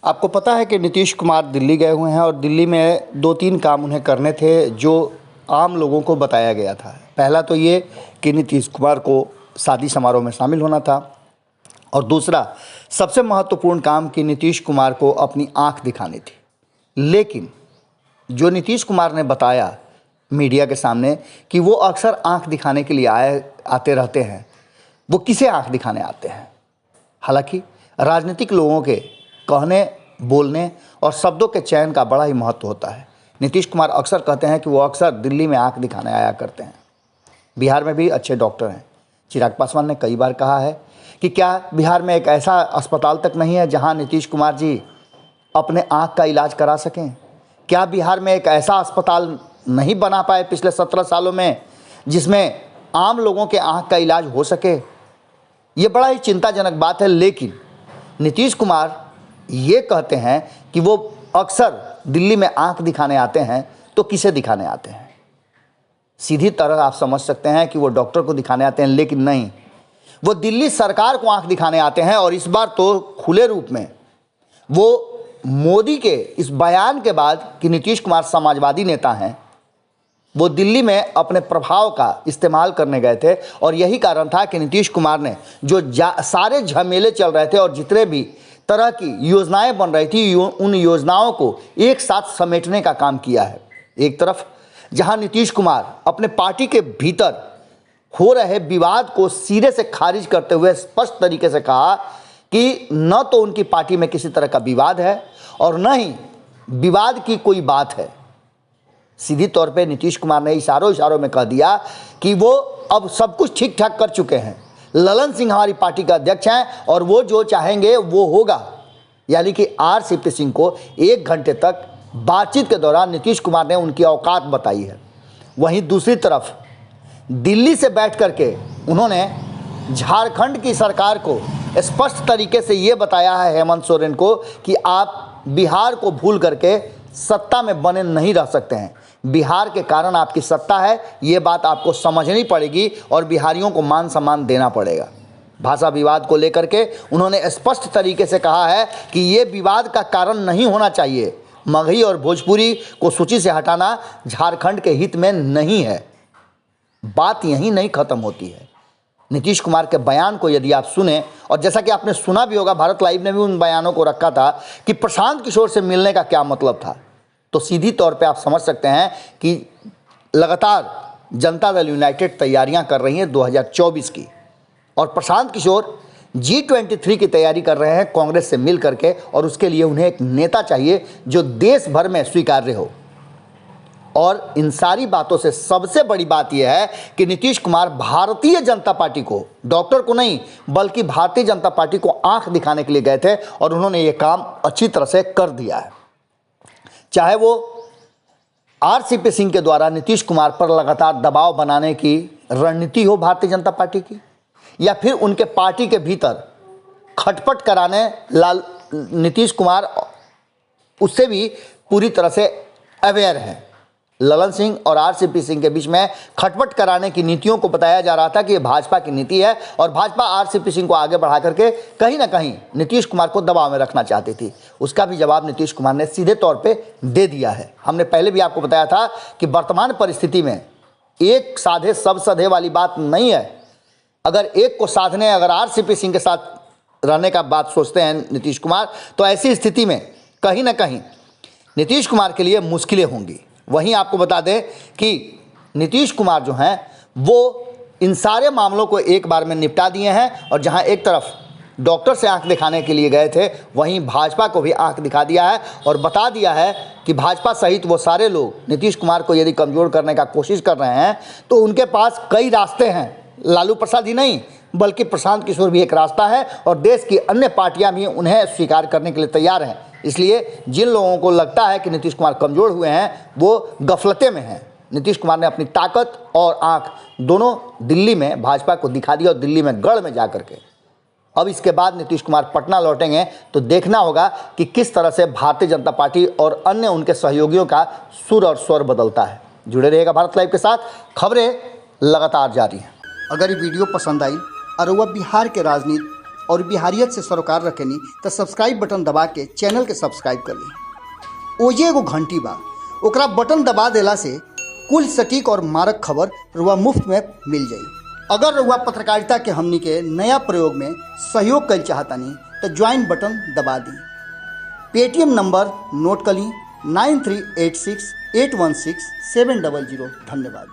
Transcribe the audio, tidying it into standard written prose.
आपको पता है कि नीतीश कुमार दिल्ली गए हुए हैं और दिल्ली में 2-3 काम उन्हें करने थे जो आम लोगों को बताया गया था। पहला तो ये कि नीतीश कुमार को शादी समारोह में शामिल होना था और दूसरा सबसे महत्वपूर्ण काम कि नीतीश कुमार को अपनी आंख दिखानी थी। लेकिन जो नीतीश कुमार ने बताया मीडिया के सामने कि वो अक्सर आंख दिखाने के लिए आते रहते हैं, वो किसे आंख दिखाने आते हैं? हालांकि राजनीतिक लोगों के कहने, बोलने और शब्दों के चयन का बड़ा ही महत्व होता है। नीतीश कुमार अक्सर कहते हैं कि वो अक्सर दिल्ली में आंख दिखाने आया करते हैं। बिहार में भी अच्छे डॉक्टर हैं। चिराग पासवान ने कई बार कहा है कि क्या बिहार में एक ऐसा अस्पताल तक नहीं है जहां नीतीश कुमार जी अपने आंख का इलाज करा सकें? क्या बिहार में एक ऐसा अस्पताल नहीं बना पाए पिछले 17 सालों में जिसमें आम लोगों के आंख का इलाज हो सके? ये बड़ा ही चिंताजनक बात है। लेकिन नीतीश कुमार ये कहते हैं कि वो अक्सर दिल्ली में आंख दिखाने आते हैं, तो किसे दिखाने आते हैं? सीधी तरह आप समझ सकते हैं कि वो डॉक्टर को दिखाने आते हैं, लेकिन नहीं, वो दिल्ली सरकार को आंख दिखाने आते हैं। और इस बार तो खुले रूप में वो मोदी के इस बयान के बाद कि नीतीश कुमार समाजवादी नेता हैं, वो दिल्ली में अपने प्रभाव का इस्तेमाल करने गए थे। और यही कारण था कि नीतीश कुमार ने जो सारे झमेले चल रहे थे और जितने भी तरह की योजनाएं बन रही थी, उन योजनाओं को एक साथ समेटने का काम किया है। एक तरफ जहां नीतीश कुमार अपने पार्टी के भीतर हो रहे विवाद को सिरे से खारिज करते हुए स्पष्ट तरीके से कहा कि न तो उनकी पार्टी में किसी तरह का विवाद है और न ही विवाद की कोई बात है। सीधी तौर पे नीतीश कुमार ने इशारों में कह दिया कि वो अब सब कुछ ठीक ठाक कर चुके हैं। ललन सिंह हमारी पार्टी का अध्यक्ष हैं और वो जो चाहेंगे वो होगा। यानी कि आरसीपी सिंह को 1 घंटे तक बातचीत के दौरान नीतीश कुमार ने उनकी औकात बताई है। वहीं दूसरी तरफ दिल्ली से बैठ करके उन्होंने झारखंड की सरकार को स्पष्ट तरीके से ये बताया है हेमंत सोरेन को कि आप बिहार को भूल करके सत्ता में बने नहीं रह सकते हैं। बिहार के कारण आपकी सत्ता है, ये बात आपको समझनी पड़ेगी और बिहारियों को मान सम्मान देना पड़ेगा। भाषा विवाद को लेकर के उन्होंने स्पष्ट तरीके से कहा है कि ये विवाद का कारण नहीं होना चाहिए। मगही और भोजपुरी को सूची से हटाना झारखंड के हित में नहीं है। बात यहीं नहीं खत्म होती है। नीतीश कुमार के बयान को यदि आप सुने, और जैसा कि आपने सुना भी होगा, भारत लाइव ने भी उन बयानों को रखा था कि प्रशांत किशोर से मिलने का क्या मतलब था, तो सीधी तौर पे आप समझ सकते हैं कि लगातार जनता दल यूनाइटेड तैयारियां कर रही हैं 2024 की, और प्रशांत किशोर G23 की तैयारी कर रहे हैं कांग्रेस से मिल करके। और उसके लिए उन्हें एक नेता चाहिए जो देश भर में स्वीकार्य हो। और इन सारी बातों से सबसे बड़ी बात यह है कि नीतीश कुमार भारतीय जनता पार्टी को, डॉक्टर को नहीं बल्कि भारतीय जनता पार्टी को आंख दिखाने के लिए गए थे और उन्होंने ये काम अच्छी तरह से कर दिया है। चाहे वो आरसीपी सिंह के द्वारा नीतीश कुमार पर लगातार दबाव बनाने की रणनीति हो भारतीय जनता पार्टी की, या फिर उनके पार्टी के भीतर खटपट कराने नीतीश कुमार उससे भी पूरी तरह से अवेयर है। ललन सिंह और आरसीपी सिंह के बीच में खटपट कराने की नीतियों को बताया जा रहा था कि ये भाजपा की नीति है और भाजपा आरसीपी सिंह को आगे बढ़ा करके कहीं ना कहीं नीतीश कुमार को दबाव में रखना चाहती थी। उसका भी जवाब नीतीश कुमार ने सीधे तौर पे दे दिया है। हमने पहले भी आपको बताया था कि वर्तमान परिस्थिति में एक साधे सब सधे वाली बात नहीं है। अगर एक को साधने, अगर आरसीपी सिंह के साथ रहने का बात सोचते हैं नीतीश कुमार, तो ऐसी स्थिति में कहीं ना कहीं नीतीश कुमार के लिए मुश्किलें होंगी। वहीं आपको बता दें कि नीतीश कुमार जो हैं वो इन सारे मामलों को एक बार में निपटा दिए हैं। और जहां एक तरफ डॉक्टर से आंख दिखाने के लिए गए थे, वहीं भाजपा को भी आंख दिखा दिया है और बता दिया है कि भाजपा सहित वो सारे लोग नीतीश कुमार को यदि कमज़ोर करने का कोशिश कर रहे हैं तो उनके पास कई रास्ते हैं। लालू प्रसाद ही नहीं बल्कि प्रशांत किशोर भी एक रास्ता है और देश की अन्य पार्टियां भी उन्हें स्वीकार करने के लिए तैयार हैं। इसलिए जिन लोगों को लगता है कि नीतीश कुमार कमज़ोर हुए हैं वो गफलते में हैं। नीतीश कुमार ने अपनी ताकत और आंख दोनों दिल्ली में भाजपा को दिखा दिया और दिल्ली में गढ़ में जा करके। अब इसके बाद नीतीश कुमार पटना लौटेंगे तो देखना होगा कि किस तरह से भारतीय जनता पार्टी और अन्य उनके सहयोगियों का सुर और स्वर बदलता है। जुड़े रहेगा भारत लाइव के साथ, खबरें लगातार जारी हैं। अगर ये वीडियो पसंद आई और वह बिहार के राजनीति और बिहारियत से सरोकार रखेनी तो सब्सक्राइब बटन दबा के चैनल के सब्सक्राइब कर ली। ओजे एगो घंटी बा, ओकरा बटन दबा देला से कुल सटीक और मारक खबर रुआ मुफ्त में मिल जाई। अगर रुआ पत्रकारिता के हमनी के नया प्रयोग में सहयोग कर चाहतानी तो ज्वाइन बटन दबा दी। पेटीएम नंबर नोट कर ली 9386816700। धन्यवाद।